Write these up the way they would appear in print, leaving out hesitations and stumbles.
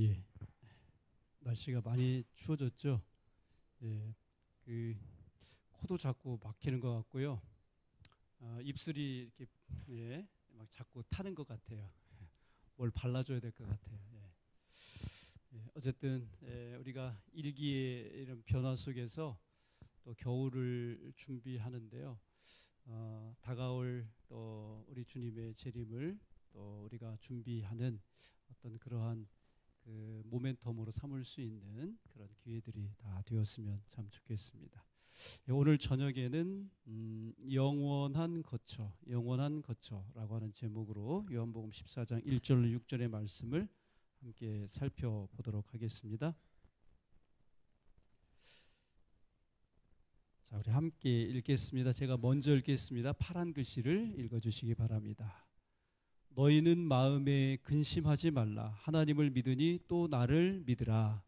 예, 날씨가 많이 추워졌죠. 예, 그 코도 자꾸 막히는 것 같고요. 입술이 이렇게 막 자꾸 타는 것 같아요. 뭘 발라줘야 될 것 같아요. 어쨌든 우리가 일기의 이런 변화 속에서 또 겨울을 준비하는데요. 다가올 또 우리 주님의 재림을 또 우리가 준비하는 어떤 그러한 그 모멘텀으로 삼을 수 있는 그런 기회들이 다 되었으면 참 좋겠습니다. 오늘 저녁에는 영원한 거처라고 하는 제목으로 요한복음 14장 1절로 6절의 말씀을 함께 살펴보도록 하겠습니다. 자, 우리 함께 읽겠습니다. 제가 먼저 읽겠습니다. 파란 글씨를 읽어주시기 바랍니다. 너희는 마음에 근심하지 말라. 하나님을 믿으니 또 나를 믿으라.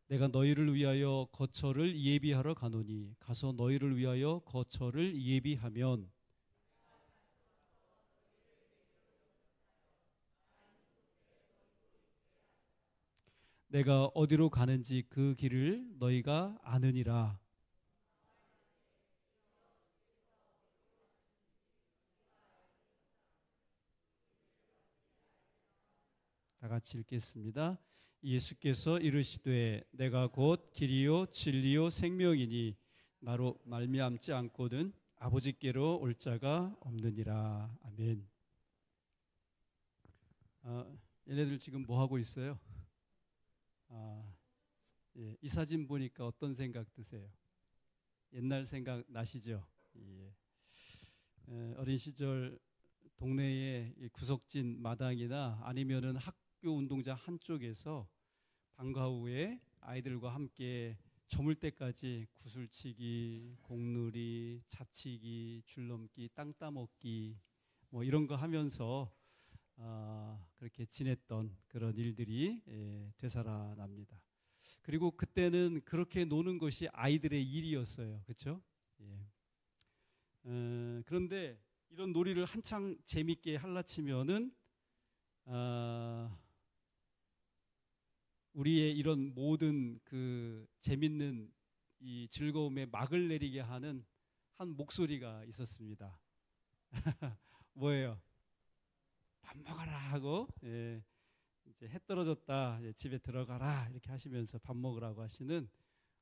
내가 너희를 위하여 거처를 예비하러 가노니 가서 너희를 위하여 거처를 예비하면 내가 어디로 가는지 그 길을 너희가 아느니라. 다 같이 읽겠습니다. 예수께서 이르시되 내가 곧 길이요 진리요 생명이니 나로 말미암지 않고는 아버지께로 올 자가 없느니라. 아멘. 얘네들 지금 뭐 하고 있어요? 이 사진 보니까 어떤 생각 드세요? 옛날 생각 나시죠? 어린 시절 동네에 구석진 마당이나 아니면은 학교 운동장 한쪽에서 방과 후에 아이들과 함께 저물 때까지 구슬치기, 공놀이, 자치기, 줄넘기, 땅 따먹기 뭐 이런 거 하면서 그렇게 지냈던 그런 일들이 되살아납니다. 그리고 그때는 그렇게 노는 것이 아이들의 일이었어요. 그렇죠? 그런데 이런 놀이를 한창 재밌게 할라치면은 우리의 이런 모든 그 재밌는 이 즐거움에 막을 내리게 하는 한 목소리가 있었습니다. 뭐예요? 밥 먹어라 하고 이제 해 떨어졌다 집에 들어가라 이렇게 하시면서 밥 먹으라고 하시는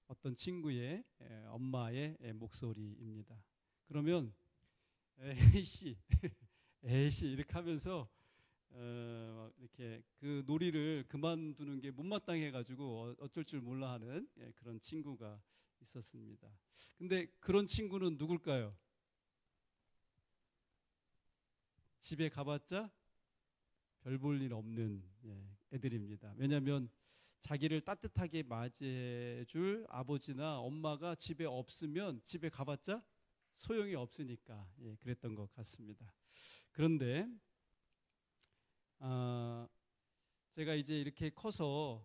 어떤 친구의 엄마의 목소리입니다. 그러면 에이씨 이렇게 하면서 이렇게 그 놀이를 그만두는 게 못마땅해 가지고 어쩔 줄 몰라 하는 그런 친구가 있었습니다. 근데 그런 친구는 누굴까요? 집에 가봤자 별 볼 일 없는 애들입니다. 왜냐하면 자기를 따뜻하게 맞이해줄 아버지나 엄마가 집에 없으면 집에 가봤자 소용이 없으니까 그랬던 것 같습니다. 그런데 제가 이제 이렇게 커서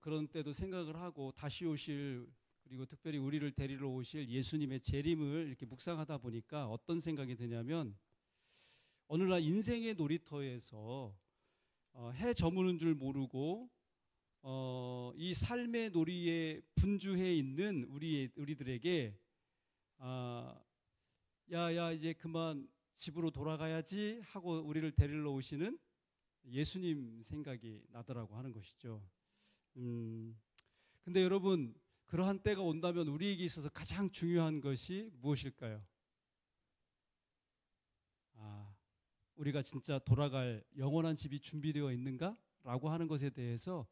그런 때도 생각을 하고 다시 오실 그리고 특별히 우리를 데리러 오실 예수님의 재림을 이렇게 묵상하다 보니까 어떤 생각이 드냐면 어느 날 인생의 놀이터에서 해 저무는 줄 모르고 이 삶의 놀이에 분주해 있는 우리들에게 야 이제 그만 집으로 돌아가야지 하고 우리를 데리러 오시는 예수님 생각이 나더라고 하는 것이죠. 근데 여러분 그러한 때가 온다면 우리에게 있어서 가장 중요한 것이 무엇일까요? 우리가 진짜 돌아갈 영원한 집이 준비되어 있는가? 라고 하는 것에 대해서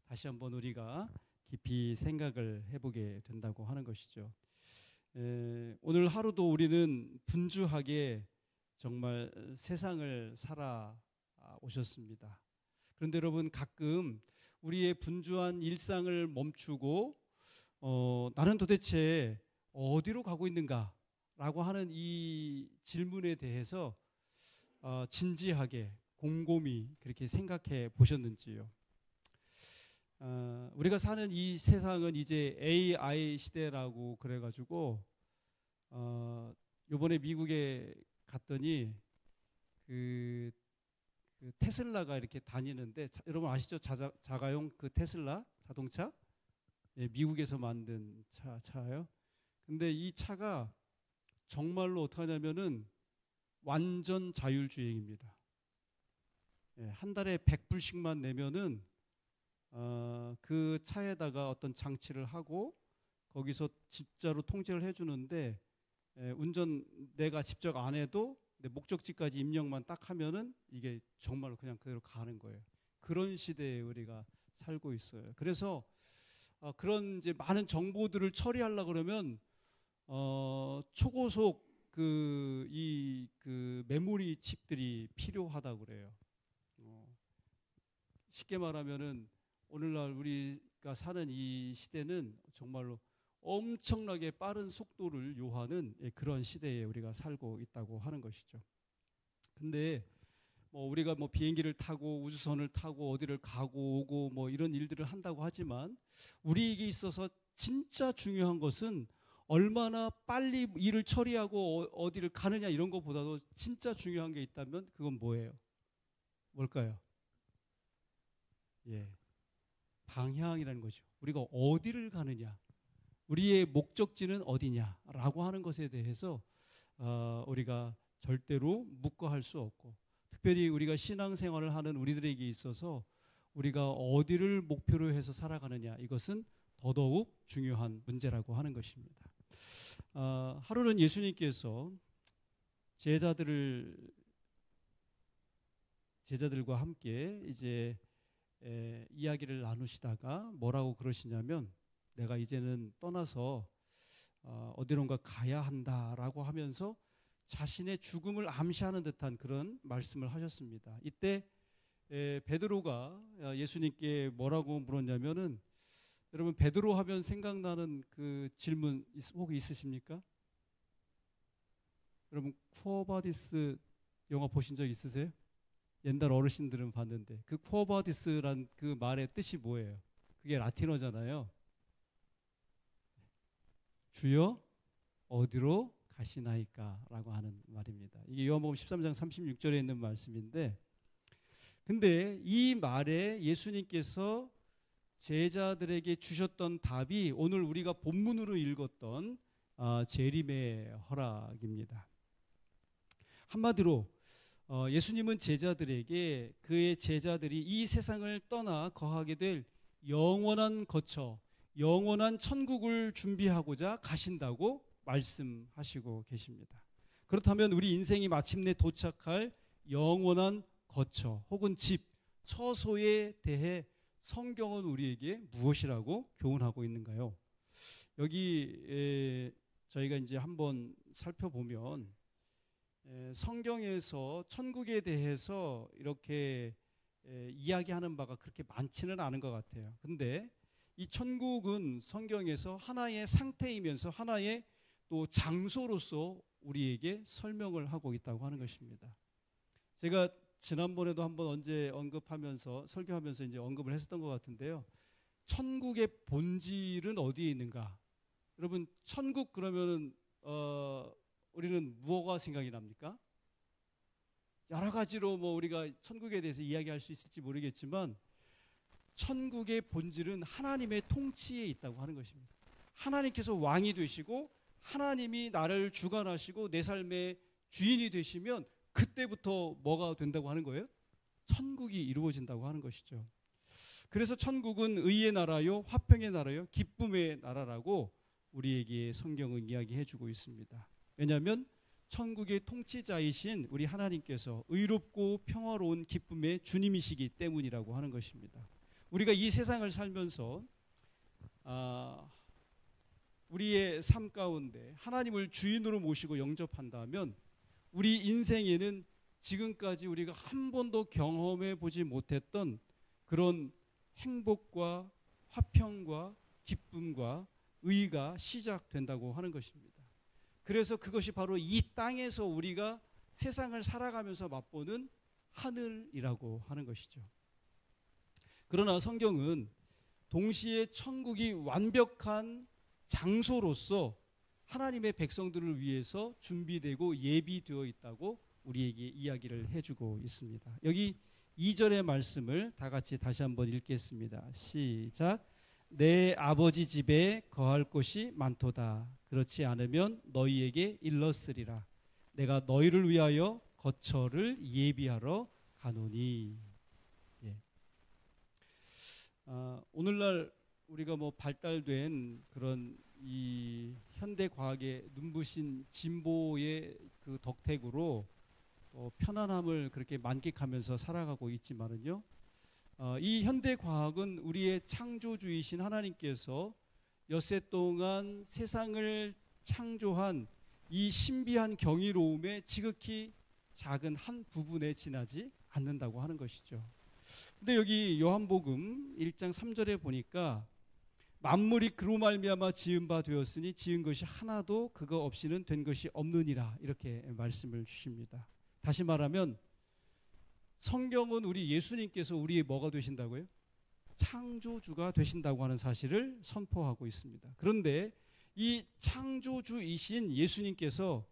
다시 한번 우리가 깊이 생각을 해보게 된다고 하는 것이죠. 오늘 하루도 우리는 분주하게 정말 세상을 살아오셨습니다. 그런데 여러분 가끔 우리의 분주한 일상을 멈추고 나는 도대체 어디로 가고 있는가? 라고 하는 이 질문에 대해서 진지하게 곰곰이 그렇게 생각해 보셨는지요? 우리가 사는 이 세상은 이제 AI 시대라고 그래가지고 이번에 미국에 갔더니 그 테슬라가 이렇게 다니는데 여러분 아시죠? 자가용 그 테슬라 자동차? 예, 미국에서 만든 차예요. 근데 이 차가 정말로 어떻게 하냐면은 완전 자율주행입니다. 예, 한 달에 100불씩만 내면은 그 차에다가 어떤 장치를 하고 거기서 진짜로 통제를 해주는데 운전 내가 직접 안 해도 내 목적지까지 입력만 딱 하면은 이게 정말로 그냥 그대로 가는 거예요. 그런 시대에 우리가 살고 있어요. 그래서 그런 이제 많은 정보들을 처리하려 그러면 초고속 그 메모리 칩들이 필요하다고 그래요. 쉽게 말하면은 오늘날 우리가 사는 이 시대는 정말로 엄청나게 빠른 속도를 요하는 그런 시대에 우리가 살고 있다고 하는 것이죠. 근데 뭐 우리가 뭐 비행기를 타고 우주선을 타고 어디를 가고 오고 뭐 이런 일들을 한다고 하지만 우리에게 있어서 진짜 중요한 것은 얼마나 빨리 일을 처리하고 어디를 가느냐 이런 것보다도 진짜 중요한 게 있다면 그건 뭐예요? 뭘까요? 예, 방향이라는 거죠. 우리가 어디를 가느냐, 우리의 목적지는 어디냐라고 하는 것에 대해서 우리가 절대로 묵과할 수 없고, 특별히 우리가 신앙생활을 하는 우리들에게 있어서 우리가 어디를 목표로 해서 살아가느냐, 이것은 더더욱 중요한 문제라고 하는 것입니다. 하루는 예수님께서 제자들과 함께 이제 이야기를 나누시다가 뭐라고 그러시냐면, 내가 이제는 떠나서 어디론가 가야 한다라고 하면서 자신의 죽음을 암시하는 듯한 그런 말씀을 하셨습니다. 이때 베드로가 예수님께 뭐라고 물었냐면은, 여러분 베드로 하면 생각나는 그 질문 혹시 있으십니까? 여러분 쿠어바디스 영화 보신 적 있으세요? 옛날 어르신들은 봤는데 그 쿠어바디스란 그 말의 뜻이 뭐예요? 그게 라틴어잖아요. 주여 어디로 가시나이까 라고 하는 말입니다. 이게 요한복음 13장 36절에 있는 말씀인데, 근데 이 말에 예수님께서 제자들에게 주셨던 답이 오늘 우리가 본문으로 읽었던 재림의 허락입니다. 한마디로 예수님은 제자들에게 그의 제자들이 이 세상을 떠나 거하게 될 영원한 거처, 영원한 천국을 준비하고자 가신다고 말씀하시고 계십니다. 그렇다면 우리 인생이 마침내 도착할 영원한 거처 혹은 집, 처소에 대해 성경은 우리에게 무엇이라고 교훈하고 있는가요? 여기 저희가 이제 한번 살펴보면 성경에서 천국에 대해서 이렇게 이야기하는 바가 그렇게 많지는 않은 것 같아요. 근데 이 천국은 성경에서 하나의 상태이면서 하나의 또 장소로서 우리에게 설명을 하고 있다고 하는 것입니다. 제가 지난번에도 한번 언제 언급하면서 설교하면서 이제 언급을 했었던 것 같은데요. 천국의 본질은 어디에 있는가? 여러분 천국 그러면은 우리는 무엇가 생각이 납니까? 여러 가지로 뭐 우리가 천국에 대해서 이야기할 수 있을지 모르겠지만 천국의 본질은 하나님의 통치에 있다고 하는 것입니다. 하나님께서 왕이 되시고 하나님이 나를 주관하시고 내 삶의 주인이 되시면 그때부터 뭐가 된다고 하는 거예요? 천국이 이루어진다고 하는 것이죠. 그래서 천국은 의의 나라요, 화평의 나라요, 기쁨의 나라라고 우리에게 성경은 이야기해 주고 있습니다. 왜냐하면 천국의 통치자이신 우리 하나님께서 의롭고 평화로운 기쁨의 주님이시기 때문이라고 하는 것입니다. 우리가 이 세상을 살면서 우리의 삶 가운데 하나님을 주인으로 모시고 영접한다면 우리 인생에는 지금까지 우리가 한 번도 경험해 보지 못했던 그런 행복과 화평과 기쁨과 의가 시작된다고 하는 것입니다. 그래서 그것이 바로 이 땅에서 우리가 세상을 살아가면서 맛보는 하늘이라고 하는 것이죠. 그러나 성경은 동시에 천국이 완벽한 장소로서 하나님의 백성들을 위해서 준비되고 예비되어 있다고 우리에게 이야기를 해주고 있습니다. 여기 2절의 말씀을 다 같이 다시 한번 읽겠습니다. 시작. 내 아버지 집에 거할 곳이 많도다. 그렇지 않으면 너희에게 일렀으리라. 내가 너희를 위하여 거처를 예비하러 가노니. 예. 오늘날 우리가 뭐 발달된 그런 이 현대 과학의 눈부신 진보의 그 덕택으로 편안함을 그렇게 만끽하면서 살아가고 있지만은요, 이 현대 과학은 우리의 창조주이신 하나님께서 엿새 동안 세상을 창조한 이 신비한 경이로움의 지극히 작은 한 부분에 지나지 않는다고 하는 것이죠. 근데 여기 요한복음 1장 3절에 보니까 만물이 그로 말미암아 지은 바 되었으니 지은 것이 하나도 그거 없이는 된 것이 없느니라, 이렇게 말씀을 주십니다. 다시 말하면 성경은 우리 예수님께서 우리의 뭐가 되신다고요? 창조주가 되신다고 하는 사실을 선포하고 있습니다. 그런데 이 창조주이신 예수님께서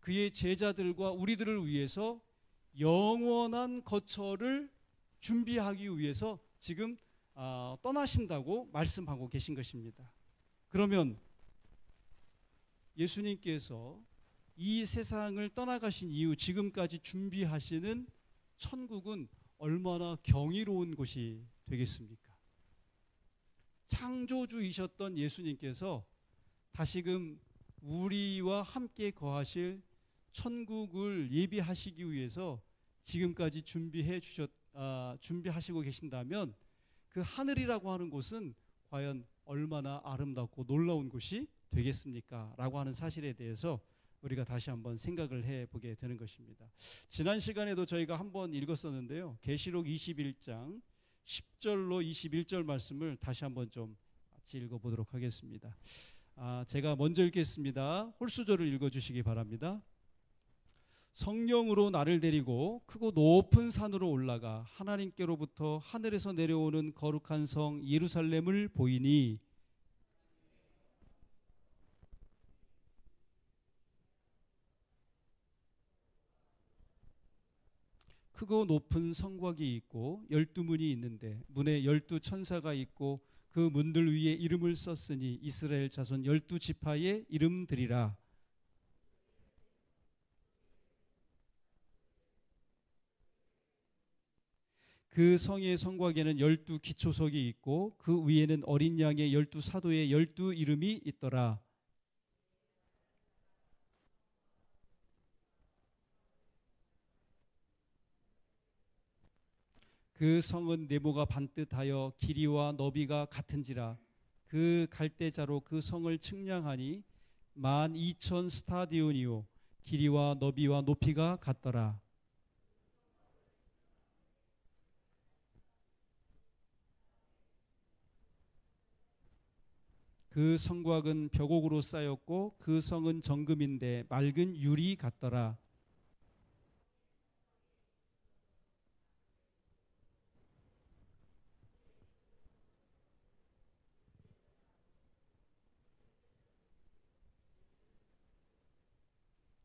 그의 제자들과 우리들을 위해서 영원한 거처를 준비하기 위해서 지금 떠나신다고 말씀하고 계신 것입니다. 그러면 예수님께서 이 세상을 떠나가신 이후 지금까지 준비하시는 천국은 얼마나 경이로운 곳이 되겠습니까? 창조주이셨던 예수님께서 다시금 우리와 함께 거하실 천국을 예비하시기 위해서 지금까지 준비하시고 계신다면 그 하늘이라고 하는 곳은 과연 얼마나 아름답고 놀라운 곳이 되겠습니까? 라고 하는 사실에 대해서 우리가 다시 한번 생각을 해보게 되는 것입니다. 지난 시간에도 저희가 한번 읽었었는데요. 계시록 21장 10절로 21절 말씀을 다시 한번 좀 같이 읽어보도록 하겠습니다. 제가 먼저 읽겠습니다. 홀수절을 읽어주시기 바랍니다. 성령으로 나를 데리고 크고 높은 산으로 올라가 하나님께로부터 하늘에서 내려오는 거룩한 성 예루살렘을 보이니 크고 높은 성곽이 있고 12문이 있는데 문에 12천사가 있고 그 문들 위에 이름을 썼으니 이스라엘 자손 12지파의 이름들이라. 그 성의 성곽에는 12기초석이 있고 그 위에는 어린 양의 12사도의 12이름이 있더라. 그 성은 네모가 반듯하여 길이와 너비가 같은지라. 그 갈대자로 그 성을 측량하니 12,000 스타디온이요 길이와 너비와 높이가 같더라. 그 성곽은 벽옥으로 쌓였고 그 성은 정금인데 맑은 유리 같더라.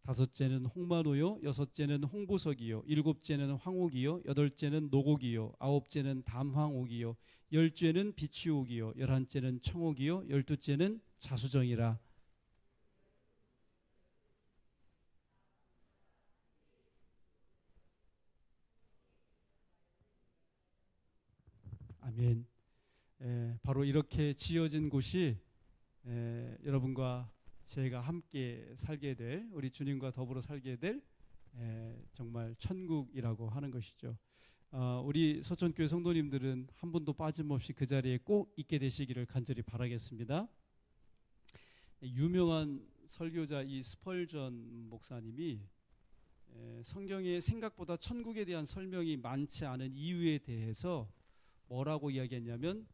다섯째는 홍마노요, 여섯째는 홍보석이요, 일곱째는 황옥이요, 여덟째는 노곡이요, 아홉째는 담황옥이요, 열째는 비치옥이요, 열한째는 청옥이요, 열두째는 자수정이라. 아멘. 바로 이렇게 지어진 곳이 여러분과 저희가 함께 살게 될, 우리 주님과 더불어 살게 될 정말 천국이라고 하는 것이죠. 우리 서천교회 성도님들은 한 분도 빠짐없이 그 자리에 꼭 있게 되시기를 간절히 바라겠습니다. 유명한 설교자 이 스펄전 목사님이 성경에 생각보다 천국에 대한 설명이 많지 않은 이유에 대해서 뭐라고 이야기했냐면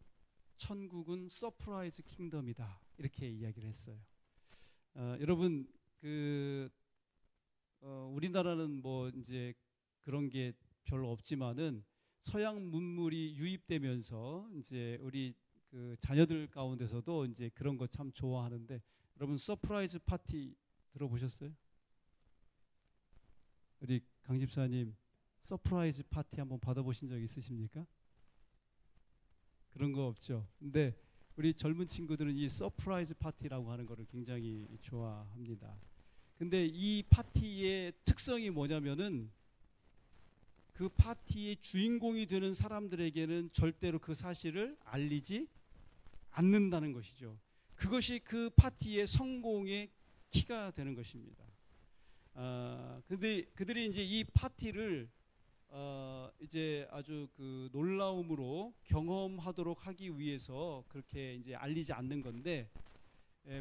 천국은 서프라이즈 킹덤이다, 이렇게 이야기를 했어요. 여러분 우리나라는 뭐 이제 그런 게 별로 없지만은 서양 문물이 유입되면서 이제 우리 그 자녀들 가운데서도 이제 그런 거 참 좋아하는데 여러분 서프라이즈 파티 들어보셨어요? 우리 강 집사님 서프라이즈 파티 한번 받아보신 적 있으십니까? 그런 거 없죠. 근데 우리 젊은 친구들은 이 서프라이즈 파티라고 하는 거를 굉장히 좋아합니다. 근데 이 파티의 특성이 뭐냐면은 그 파티의 주인공이 되는 사람들에게는 절대로 그 사실을 알리지 않는다는 것이죠. 그것이 그 파티의 성공의 키가 되는 것입니다. 근데 그들이 이제 이 파티를 이제 아주 그 놀라움으로 경험하도록 하기 위해서 그렇게 이제 알리지 않는 건데,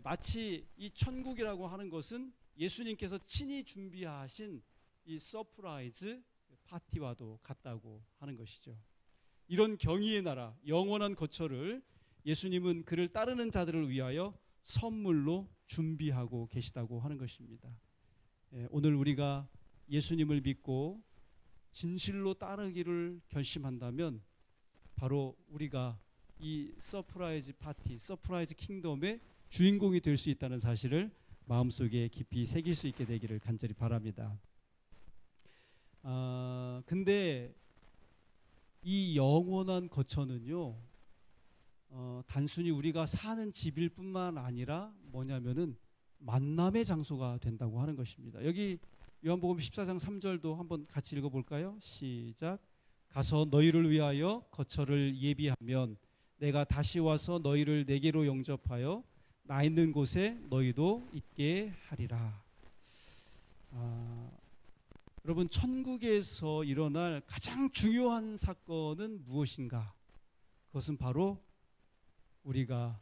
마치 이 천국이라고 하는 것은 예수님께서 친히 준비하신 이 서프라이즈 파티와도 같다고 하는 것이죠. 이런 경의의 나라, 영원한 거처를 예수님은 그를 따르는 자들을 위하여 선물로 준비하고 계시다고 하는 것입니다. 오늘 우리가 예수님을 믿고 진실로 따르기를 결심한다면 바로 우리가 이 서프라이즈 파티, 서프라이즈 킹덤의 주인공이 될 수 있다는 사실을 마음속에 깊이 새길 수 있게 되기를 간절히 바랍니다. 근데 이 영원한 거처는요, 단순히 우리가 사는 집일 뿐만 아니라 뭐냐면은 만남의 장소가 된다고 하는 것입니다. 여기 요한복음 14장 3절도 한번 같이 읽어볼까요? 시작. 가서 너희를 위하여 거처를 예비하면 내가 다시 와서 너희를 내게로 영접하여 나 있는 곳에 너희도 있게 하리라. 여러분, 천국에서 일어날 가장 중요한 사건은 무엇인가? 그것은 바로 우리가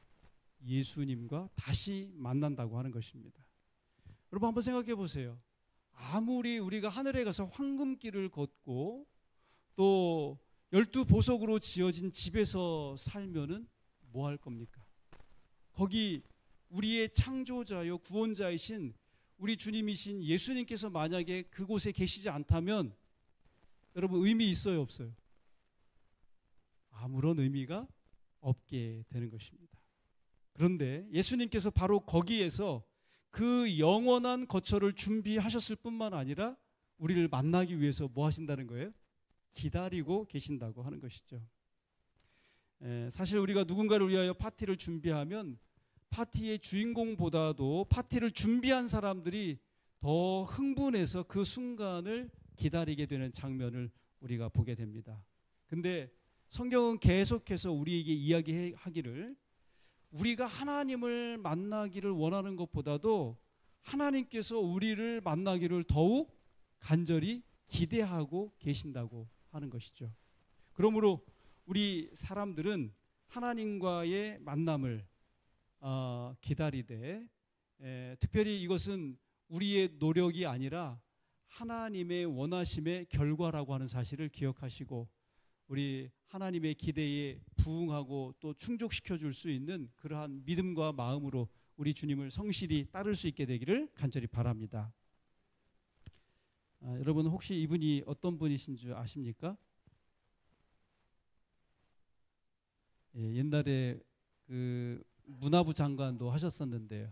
예수님과 다시 만난다고 하는 것입니다. 여러분 한번 생각해 보세요. 아무리 우리가 하늘에 가서 황금길을 걷고 또 12보석으로 지어진 집에서 살면은 뭐 할 겁니까? 거기 우리의 창조자요 구원자이신 우리 주님이신 예수님께서 만약에 그곳에 계시지 않다면 여러분 의미 있어요, 없어요? 아무런 의미가 없게 되는 것입니다. 그런데 예수님께서 바로 거기에서 그 영원한 거처를 준비하셨을 뿐만 아니라 우리를 만나기 위해서 뭐 하신다는 거예요? 기다리고 계신다고 하는 것이죠. 사실 우리가 누군가를 위하여 파티를 준비하면 파티의 주인공보다도 파티를 준비한 사람들이 더 흥분해서 그 순간을 기다리게 되는 장면을 우리가 보게 됩니다. 근데 성경은 계속해서 우리에게 이야기하기를 우리가 하나님을 만나기를 원하는 것보다도 하나님께서 우리를 만나기를 더욱 간절히 기대하고 계신다고 하는 것이죠. 그러므로 우리 사람들은 하나님과의 만남을 기다리되 특별히 이것은 우리의 노력이 아니라 하나님의 원하심의 결과라고 하는 사실을 기억하시고 우리 하나님의 기대에 부응하고 또 충족시켜 줄 수 있는 그러한 믿음과 마음으로 우리 주님을 성실히 따를 수 있게 되기를 간절히 바랍니다. 여러분 혹시 이분이 어떤 분이신 줄 아십니까? 옛날에 그 문화부 장관도 하셨었는데요.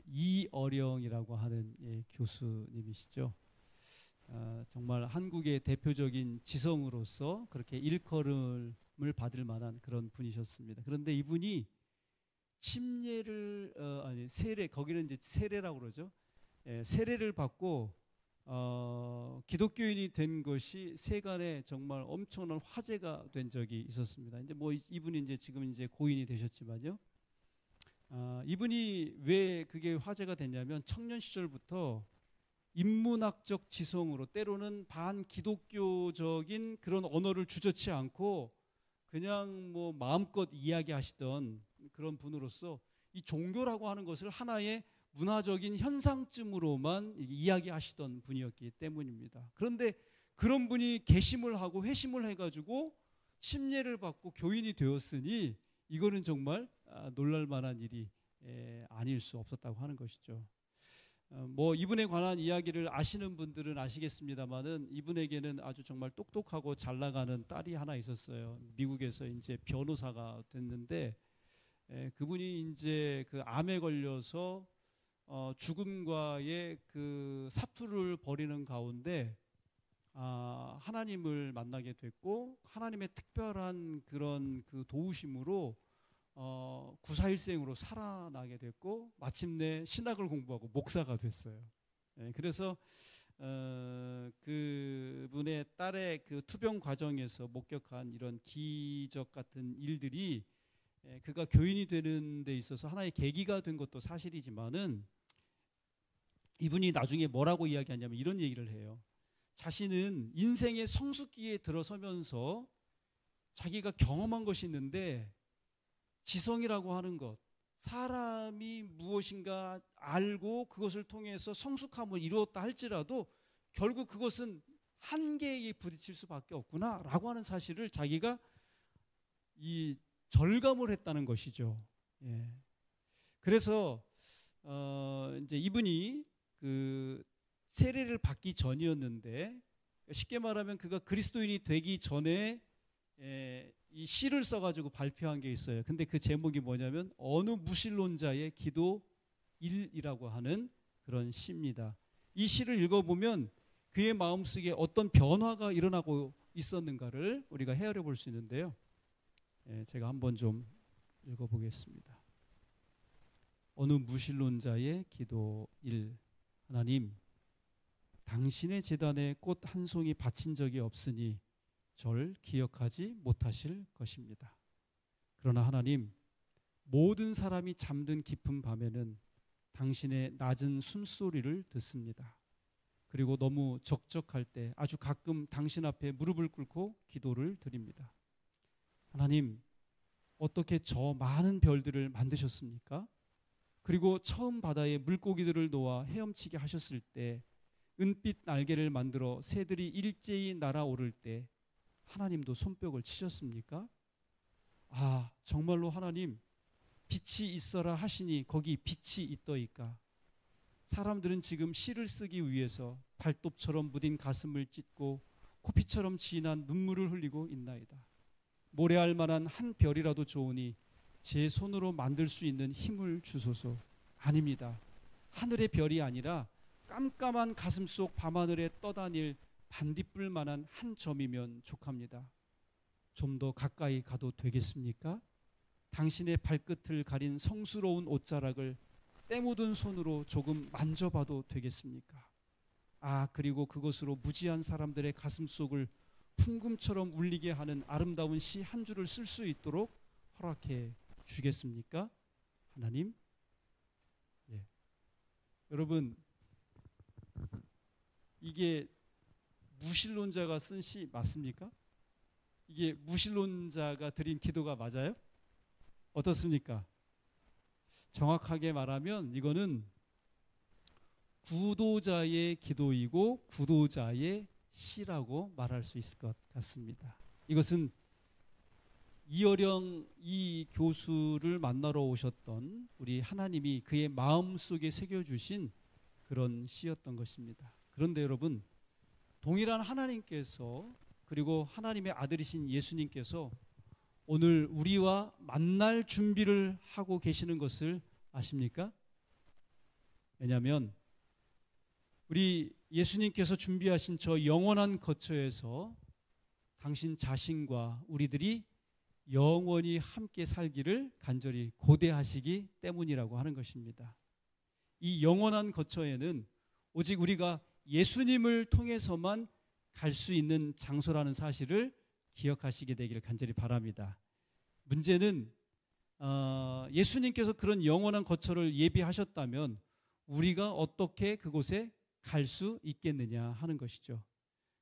이어령이라고 하는 교수님이시죠. 정말 한국의 대표적인 지성으로서 그렇게 일컬음을 받을 만한 그런 분이셨습니다. 그런데 이분이 침례를 세례, 거기는 이제 세례라고 그러죠. 세례를 받고 기독교인이 된 것이 세간에 정말 엄청난 화제가 된 적이 있었습니다. 이제 뭐 이분이 이제 지금 이제 고인이 되셨지만요. 이분이 왜 그게 화제가 됐냐면 청년 시절부터 인문학적 지성으로 때로는 반기독교적인 그런 언어를 주저치 않고 그냥 뭐 마음껏 이야기하시던 그런 분으로서 이 종교라고 하는 것을 하나의 문화적인 현상쯤으로만 이야기하시던 분이었기 때문입니다. 그런데 그런 분이 개심을 하고 회심을 해가지고 침례를 받고 교인이 되었으니 이거는 정말 놀랄 만한 일이 아닐 수 없었다고 하는 것이죠. 뭐 이분에 관한 이야기를 아시는 분들은 아시겠습니다만은 이분에게는 아주 정말 똑똑하고 잘 나가는 딸이 하나 있었어요. 미국에서 이제 변호사가 됐는데 그분이 이제 그 암에 걸려서 죽음과의 그 사투를 벌이는 가운데 하나님을 만나게 됐고, 하나님의 특별한 그런 그 도우심으로 구사일생으로 살아나게 됐고, 마침내 신학을 공부하고 목사가 됐어요. 그래서 그분의 딸의 그 투병 과정에서 목격한 이런 기적 같은 일들이 그가 교인이 되는 데 있어서 하나의 계기가 된 것도 사실이지만은, 이분이 나중에 뭐라고 이야기하냐면 이런 얘기를 해요. 자신은 인생의 성숙기에 들어서면서 자기가 경험한 것이 있는데, 지성이라고 하는 것, 사람이 무엇인가 알고 그것을 통해서 성숙함을 이루었다 할지라도 결국 그것은 한계에 부딪힐 수밖에 없구나라고 하는 사실을 자기가 이 절감을 했다는 것이죠. 그래서 이제 이분이 그 세례를 받기 전이었는데, 쉽게 말하면 그가 그리스도인이 되기 전에 이 시를 써가지고 발표한 게 있어요. 근데 그 제목이 뭐냐면 어느 무신론자의 기도 1이라고 하는 그런 시입니다. 이 시를 읽어보면 그의 마음속에 어떤 변화가 일어나고 있었는가를 우리가 헤아려 볼 수 있는데요. 제가 한번 좀 읽어보겠습니다. 어느 무신론자의 기도 1. 하나님, 당신의 제단에 꽃 한 송이 바친 적이 없으니 절 기억하지 못하실 것입니다. 그러나 하나님, 모든 사람이 잠든 깊은 밤에는 당신의 낮은 숨소리를 듣습니다. 그리고 너무 적적할 때 아주 가끔 당신 앞에 무릎을 꿇고 기도를 드립니다. 하나님, 어떻게 저 많은 별들을 만드셨습니까? 그리고 처음 바다에 물고기들을 놓아 헤엄치게 하셨을 때, 은빛 날개를 만들어 새들이 일제히 날아오를 때 하나님도 손뼉을 치셨습니까? 정말로 하나님, 빛이 있어라 하시니 거기 빛이 있더이까? 사람들은 지금 시를 쓰기 위해서 발톱처럼 무딘 가슴을 찢고 코피처럼 진한 눈물을 흘리고 있나이다. 모래알 만한 한 별이라도 좋으니 제 손으로 만들 수 있는 힘을 주소서. 아닙니다. 하늘의 별이 아니라 깜깜한 가슴속 밤하늘에 떠다닐 반딧불만한 한 점이면 족합니다. 좀 더 가까이 가도 되겠습니까? 당신의 발끝을 가린 성스러운 옷자락을 때 묻은 손으로 조금 만져봐도 되겠습니까? 그리고 그것으로 무지한 사람들의 가슴속을 풍금처럼 울리게 하는 아름다운 시 한 줄을 쓸 수 있도록 허락해 주겠습니까? 하나님. 여러분, 이게 무신론자가 쓴 시 맞습니까? 이게 무신론자가 드린 기도가 맞아요? 어떻습니까? 정확하게 말하면 이거는 구도자의 기도이고 구도자의 시라고 말할 수 있을 것 같습니다. 이것은 이어령 이 교수를 만나러 오셨던 우리 하나님이 그의 마음속에 새겨주신 그런 시였던 것입니다. 그런데 여러분, 동일한 하나님께서, 그리고 하나님의 아들이신 예수님께서 오늘 우리와 만날 준비를 하고 계시는 것을 아십니까? 왜냐하면 우리 예수님께서 준비하신 저 영원한 거처에서 당신 자신과 우리들이 영원히 함께 살기를 간절히 고대하시기 때문이라고 하는 것입니다. 이 영원한 거처에는 오직 우리가 예수님을 통해서만 갈 수 있는 장소라는 사실을 기억하시게 되기를 간절히 바랍니다. 문제는 예수님께서 그런 영원한 거처를 예비하셨다면 우리가 어떻게 그곳에 갈 수 있겠느냐 하는 것이죠.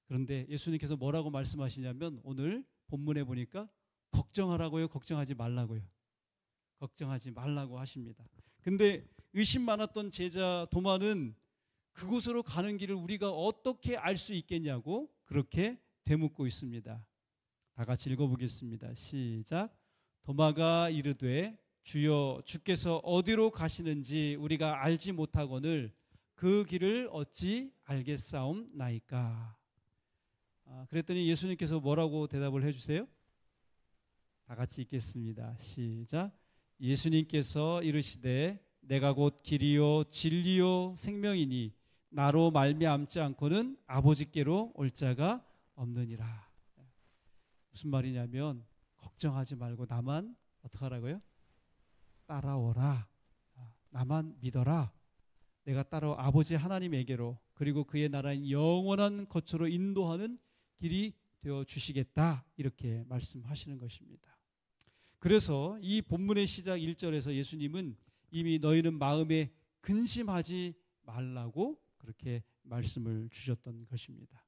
그런데 예수님께서 뭐라고 말씀하시냐면 오늘 본문에 보니까 걱정하라고요, 걱정하지 말라고요. 걱정하지 말라고 하십니다. 근데 의심 많았던 제자 도마는 그곳으로 가는 길을 우리가 어떻게 알 수 있겠냐고 그렇게 되묻고 있습니다. 다 같이 읽어보겠습니다. 시작. 도마가 이르되 주여, 주께서 어디로 가시는지 우리가 알지 못하거늘 그 길을 어찌 알겠사옵나이까. 그랬더니 예수님께서 뭐라고 대답을 해주세요? 다 같이 읽겠습니다. 시작. 예수님께서 이르시되 내가 곧 길이요 진리요 생명이니 나로 말미암지 않고는 아버지께로 올 자가 없느니라. 무슨 말이냐면 걱정하지 말고 나만 어떻게 하라고요? 따라오라. 나만 믿어라. 내가 따로 아버지 하나님에게로 그리고 그의 나라인 영원한 거처로 인도하는 길이 되어 주시겠다. 이렇게 말씀하시는 것입니다. 그래서 이 본문의 시작 1절에서 예수님은 이미 너희는 마음에 근심하지 말라고 그렇게 말씀을 주셨던 것입니다.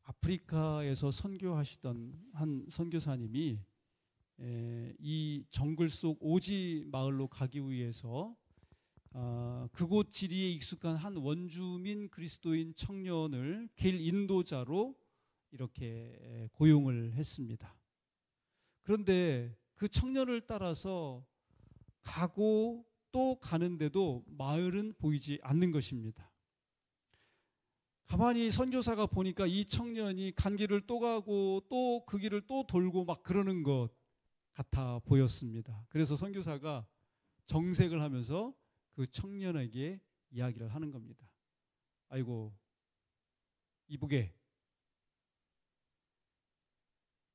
아프리카에서 선교하시던 한 선교사님이 이 정글 속 오지 마을로 가기 위해서 그곳 지리에 익숙한 한 원주민 그리스도인 청년을 길 인도자로 이렇게 고용을 했습니다. 그런데 그 청년을 따라서 가고 또 가는데도 마을은 보이지 않는 것입니다. 가만히 선교사가 보니까 이 청년이 간 길을 또 가고 또 그 길을 또 돌고 막 그러는 것 같아 보였습니다. 그래서 선교사가 정색을 하면서 그 청년에게 이야기를 하는 겁니다. 아이고 이보게,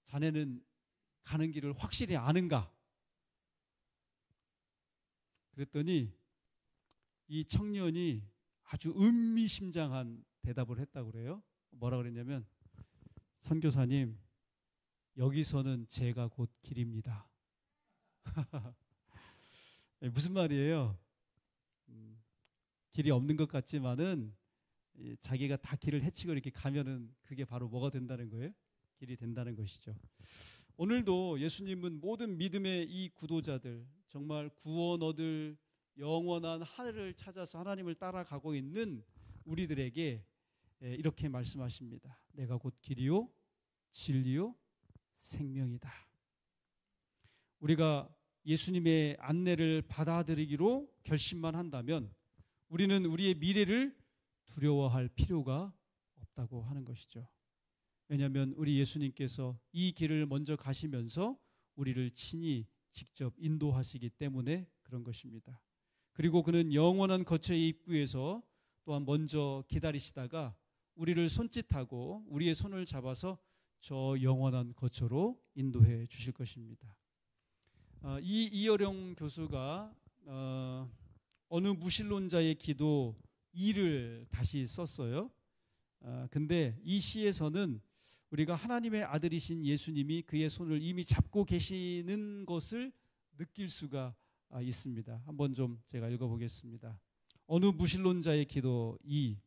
자네는 가는 길을 확실히 아는가? 그랬더니 이 청년이 아주 의미심장한 대답을 했다고 그래요. 뭐라 그랬냐면, 선교사님, 여기서는 제가 곧 길입니다. 무슨 말이에요? 길이 없는 것 같지만은 자기가 다 길을 헤치고 이렇게 가면은 그게 바로 뭐가 된다는 거예요? 길이 된다는 것이죠. 오늘도 예수님은 모든 믿음의 이 구도자들, 정말 구원 얻을 영원한 하늘을 찾아서 하나님을 따라가고 있는 우리들에게 이렇게 말씀하십니다. 내가 곧 길이요 진리요 생명이다. 우리가 예수님의 안내를 받아들이기로 결심만 한다면 우리는 우리의 미래를 두려워할 필요가 없다고 하는 것이죠. 왜냐하면 우리 예수님께서 이 길을 먼저 가시면서 우리를 친히 직접 인도하시기 때문에 그런 것입니다. 그리고 그는 영원한 거처의 입구에서 또한 먼저 기다리시다가 우리를 손짓하고 우리의 손을 잡아서 저 영원한 거처로 인도해 주실 것입니다. 이 이어령 교수가 어느 무신론자의 기도 2를 다시 썼어요. 근데 이 시에서는 우리가 하나님의 아들이신 예수님이 그의 손을 이미 잡고 계시는 것을 느낄 수가 있습니다. 한번 좀 제가 읽어보겠습니다. 어느 무신론자의 기도 2.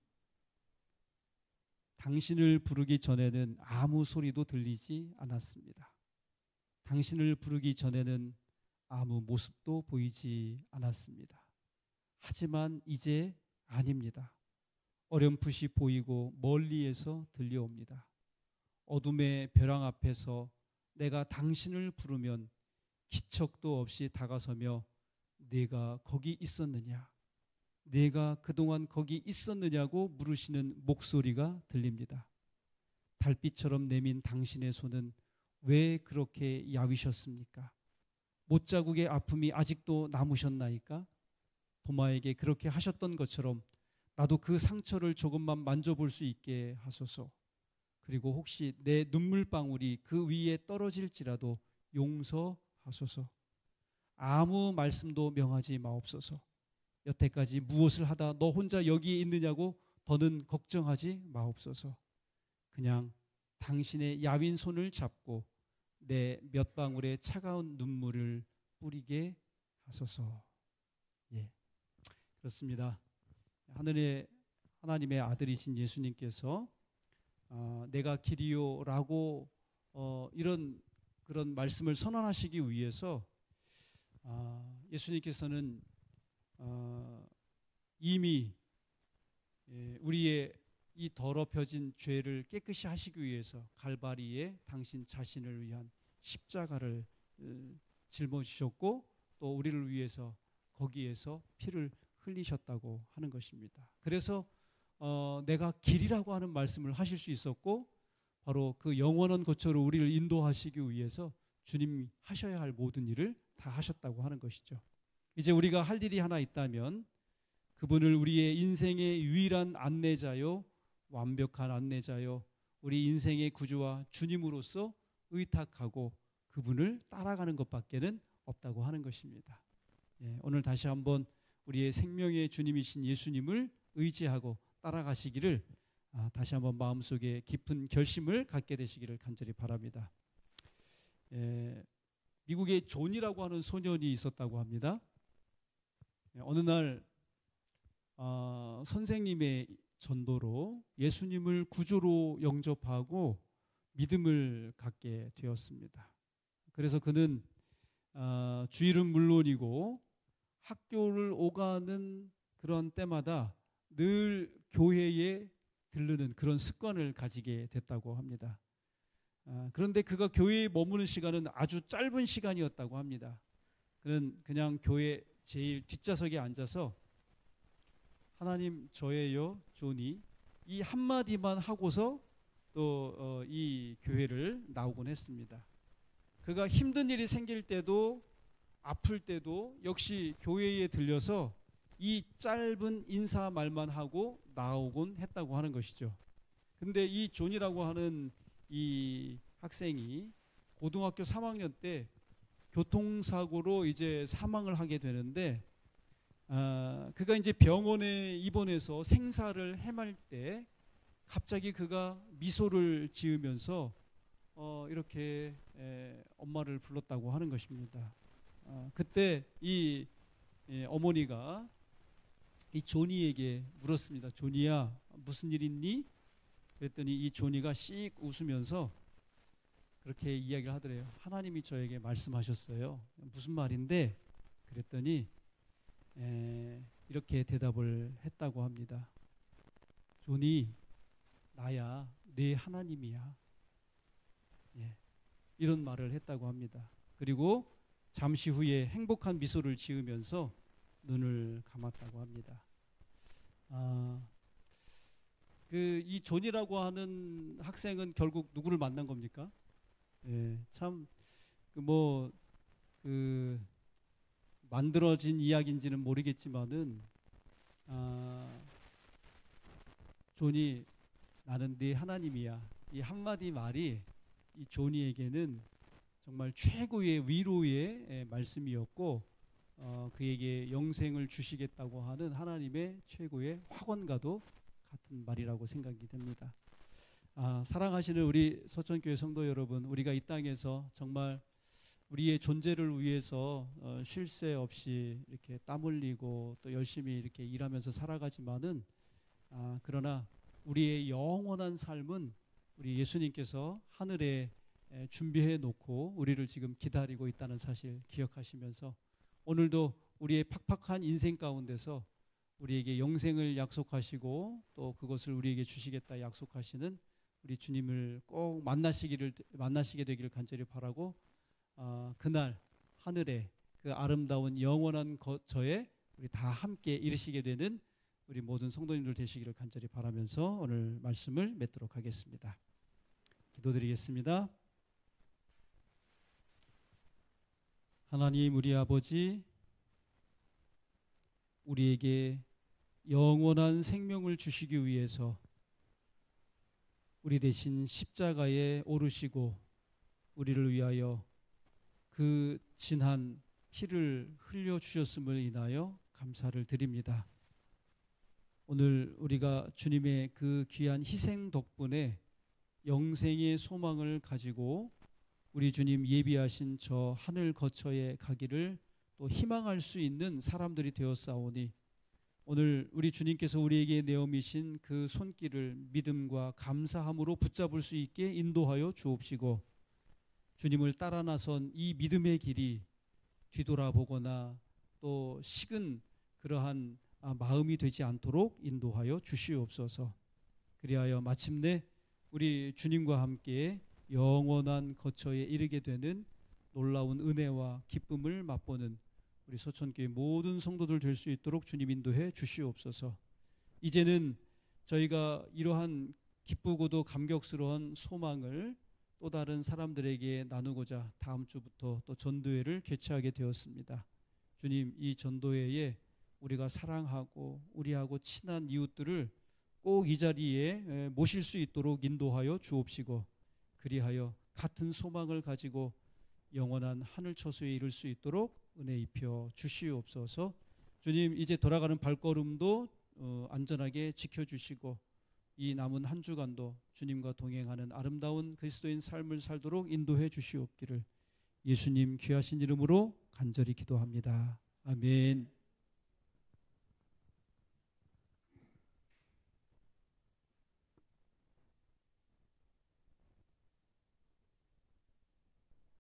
당신을 부르기 전에는 아무 소리도 들리지 않았습니다. 당신을 부르기 전에는 아무 모습도 보이지 않았습니다. 하지만 이제 아닙니다. 어렴풋이 보이고 멀리에서 들려옵니다. 어둠의 벼랑 앞에서 내가 당신을 부르면 기척도 없이 다가서며 네가 거기 있었느냐? 네가 그동안 거기 있었느냐고 물으시는 목소리가 들립니다. 달빛처럼 내민 당신의 손은 왜 그렇게 야위셨습니까? 못자국의 아픔이 아직도 남으셨나이까? 도마에게 그렇게 하셨던 것처럼 나도 그 상처를 조금만 만져볼 수 있게 하소서. 그리고 혹시 내 눈물방울이 그 위에 떨어질지라도 용서하소서. 아무 말씀도 명하지 마옵소서. 여태까지 무엇을 하다 너 혼자 여기에 있느냐고 더는 걱정하지 마옵소서. 그냥 당신의 야윈 손을 잡고 내 몇 방울의 차가운 눈물을 뿌리게 하소서. 예, 그렇습니다. 하나님의 아들이신 예수님께서 내가 길이요라고 이런 그런 말씀을 선언하시기 위해서 예수님께서는 이미 우리의 이 더럽혀진 죄를 깨끗이 하시기 위해서 갈바리에 당신 자신을 위한 십자가를 짊어지셨고 또 우리를 위해서 거기에서 피를 흘리셨다고 하는 것입니다. 그래서 내가 길이라고 하는 말씀을 하실 수 있었고 바로 그 영원한 거처로 우리를 인도하시기 위해서 주님 하셔야 할 모든 일을 다 하셨다고 하는 것이죠. 이제 우리가 할 일이 하나 있다면 그분을 우리의 인생의 유일한 안내자요, 완벽한 안내자요, 우리 인생의 구주와 주님으로서 의탁하고 그분을 따라가는 것밖에는 없다고 하는 것입니다. 오늘 다시 한번 우리의 생명의 주님이신 예수님을 의지하고 따라가시기를 다시 한번 마음속에 깊은 결심을 갖게 되시기를 간절히 바랍니다. 미국에 존이라고 하는 소년이 있었다고 합니다. 어느 날 선생님의 전도로 예수님을 구주로 영접하고 믿음을 갖게 되었습니다. 그래서 그는 주일은 물론이고 학교를 오가는 그런 때마다 늘 교회에 들르는 그런 습관을 가지게 됐다고 합니다. 그런데 그가 교회에 머무는 시간은 아주 짧은 시간이었다고 합니다. 그는 그냥 교회 제일 뒷좌석에 앉아서 하나님 저예요 존이 이 한마디만 하고서 또 이 교회를 나오곤 했습니다. 그가 힘든 일이 생길 때도 아플 때도 역시 교회에 들려서 이 짧은 인사 말만 하고 나오곤 했다고 하는 것이죠. 근데 이 존이라고 하는 이 학생이 고등학교 3학년 때 교통사고로 이제 사망을 하게 되는데 그가 이제 병원에 입원해서 생사를 헤맬 때 갑자기 그가 미소를 지으면서 이렇게 엄마를 불렀다고 하는 것입니다. 그때 이 어머니가 이 조니에게 물었습니다. 조니야, 무슨 일 있니? 그랬더니 이 조니가 씩 웃으면서 그렇게 이야기를 하더래요. 하나님이 저에게 말씀하셨어요. 무슨 말인데? 그랬더니 이렇게 대답을 했다고 합니다. 조니, 나야 내 하나님이야. 이런 말을 했다고 합니다. 그리고 잠시 후에 행복한 미소를 지으면서 눈을 감았다고 합니다. 이 존이라고 하는 학생은 결국 누구를 만난 겁니까? 참 만들어진 이야기인지는 모르겠지만은 존이 나는 네 하나님이야. 이 한마디 말이 이 존이에게는 정말 최고의 위로의 말씀이었고 그에게 영생을 주시겠다고 하는 하나님의 최고의 확언과도 같은 말이라고 생각이 됩니다. 사랑하시는 우리 서천교회 성도 여러분, 우리가 이 땅에서 정말 우리의 존재를 위해서 쉴 새 없이 이렇게 땀 흘리고 또 열심히 이렇게 일하면서 살아가지만은 그러나 우리의 영원한 삶은 우리 예수님께서 하늘에 준비해 놓고 우리를 지금 기다리고 있다는 사실 기억하시면서 오늘도 우리의 팍팍한 인생 가운데서 우리에게 영생을 약속하시고 또 그것을 우리에게 주시겠다 약속하시는 우리 주님을 꼭 만나시게 되기를 간절히 바라고 그날 하늘에 그 아름다운 영원한 거처에 우리 다 함께 이르시게 되는 우리 모든 성도님들 되시기를 간절히 바라면서 오늘 말씀을 맺도록 하겠습니다. 기도드리겠습니다. 하나님 우리 아버지, 우리에게 영원한 생명을 주시기 위해서 우리 대신 십자가에 오르시고 우리를 위하여 그 진한 피를 흘려주셨음을 인하여 감사를 드립니다. 오늘 우리가 주님의 그 귀한 희생 덕분에 영생의 소망을 가지고 우리 주님 예비하신 저 하늘 거처에 가기를 또 희망할 수 있는 사람들이 되었사오니 오늘 우리 주님께서 우리에게 내어미신 그 손길을 믿음과 감사함으로 붙잡을 수 있게 인도하여 주옵시고 주님을 따라 나선 이 믿음의 길이 뒤돌아보거나 또 식은 그러한 마음이 되지 않도록 인도하여 주시옵소서. 그리하여 마침내 우리 주님과 함께 영원한 거처에 이르게 되는 놀라운 은혜와 기쁨을 맛보는 우리 서천교회 모든 성도들 될 수 있도록 주님 인도해 주시옵소서. 이제는 저희가 이러한 기쁘고도 감격스러운 소망을 또 다른 사람들에게 나누고자 다음 주부터 또 전도회를 개최하게 되었습니다. 주님, 이 전도회에 우리가 사랑하고 우리하고 친한 이웃들을 꼭 이 자리에 모실 수 있도록 인도하여 주옵시고, 그리하여 같은 소망을 가지고 영원한 하늘 처소에 이를 수 있도록 은혜 입혀 주시옵소서. 주님, 이제 돌아가는 발걸음도 안전하게 지켜주시고 이 남은 한 주간도 주님과 동행하는 아름다운 그리스도인 삶을 살도록 인도해 주시옵기를 예수님 귀하신 이름으로 간절히 기도합니다. 아멘.